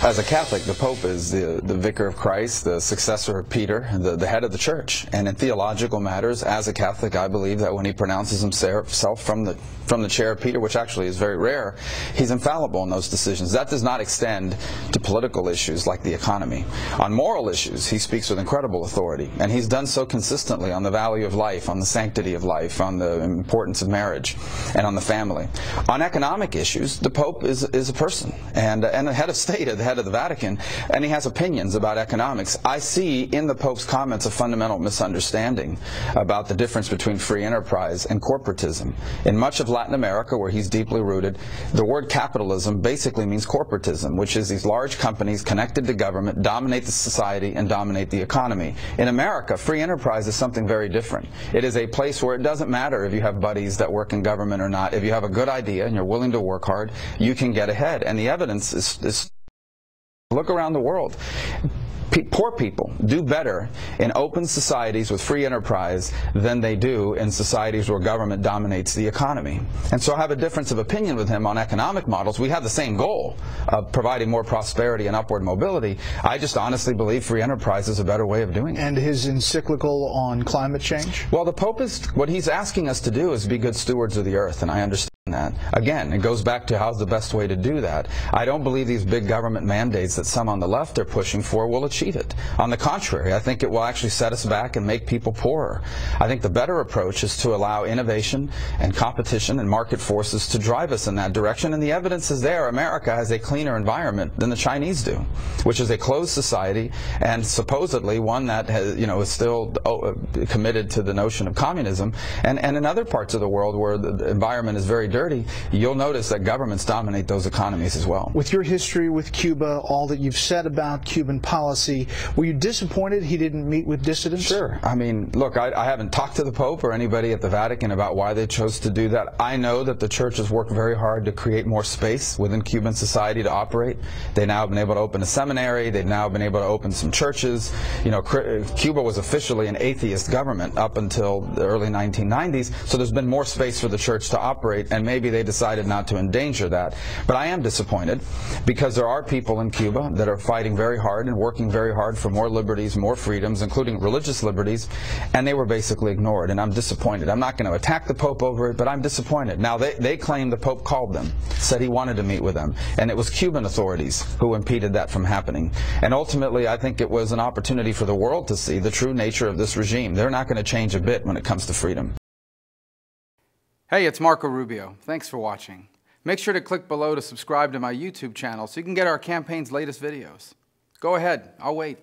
As a Catholic, the Pope is the vicar of Christ, the successor of Peter, the head of the church. And in theological matters, as a Catholic, I believe that when he pronounces himself from the chair of Peter, which actually is very rare, he's infallible in those decisions. That does not extend to political issues like the economy. On moral issues, he speaks with incredible authority, and he's done so consistently on the value of life, on the sanctity of life, on the importance of marriage, and on the family. On economic issues, the Pope is a person, and the head of state, the head of the Vatican, and he has opinions about economics. I see in the Pope's comments a fundamental misunderstanding about the difference between free enterprise and corporatism. In much of Latin America, where he's deeply rooted, the word capitalism basically means corporatism, which is these large companies connected to government dominate the society and dominate the economy. In America, free enterprise is something very different. It is a place where it doesn't matter if you have buddies that work in government or not. If you have a good idea and you're willing to work hard, you can get ahead. And the evidence is look around the world. Poor people do better in open societies with free enterprise than they do in societies where government dominates the economy. And so I have a difference of opinion with him on economic models. We have the same goal of providing more prosperity and upward mobility. I just honestly believe free enterprise is a better way of doing it. And his encyclical on climate change? Well, the Pope is, what he's asking us to do is be good stewards of the earth, and I understand that. Again, it goes back to how's the best way to do that. I don't believe these big government mandates that some on the left are pushing for will achieve it. On the contrary, I think it will actually set us back and make people poorer. I think the better approach is to allow innovation and competition and market forces to drive us in that direction, and the evidence is there. America has a cleaner environment than the Chinese do, which is a closed society and supposedly one that has, is still committed to the notion of communism. And in other parts of the world where the environment is very dirty, you'll notice that governments dominate those economies as well. With your history with Cuba, all that you've said about Cuban policy, were you disappointed he didn't meet with dissidents? Sure. I mean, look, I haven't talked to the Pope or anybody at the Vatican about why they chose to do that. I know that the Church has worked very hard to create more space within Cuban society to operate. They now have been able to open a seminary. They've now been able to open some churches. Cuba was officially an atheist government up until the early 1990s, so there's been more space for the Church to operate, and maybe they decided not to endanger that. But I am disappointed because there are people in Cuba that are fighting very hard and working very hard for more liberties, more freedoms, including religious liberties, and they were basically ignored, and I'm disappointed. I'm not going to attack the Pope over it, but I'm disappointed. Now, they claim the Pope called them, said he wanted to meet with them, and it was Cuban authorities who impeded that from happening. And ultimately, I think it was an opportunity for the world to see the true nature of this regime. They're not going to change a bit when it comes to freedom. Hey, it's Marco Rubio. Thanks for watching. Make sure to click below to subscribe to my YouTube channel so you can get our campaign's latest videos. Go ahead, I'll wait.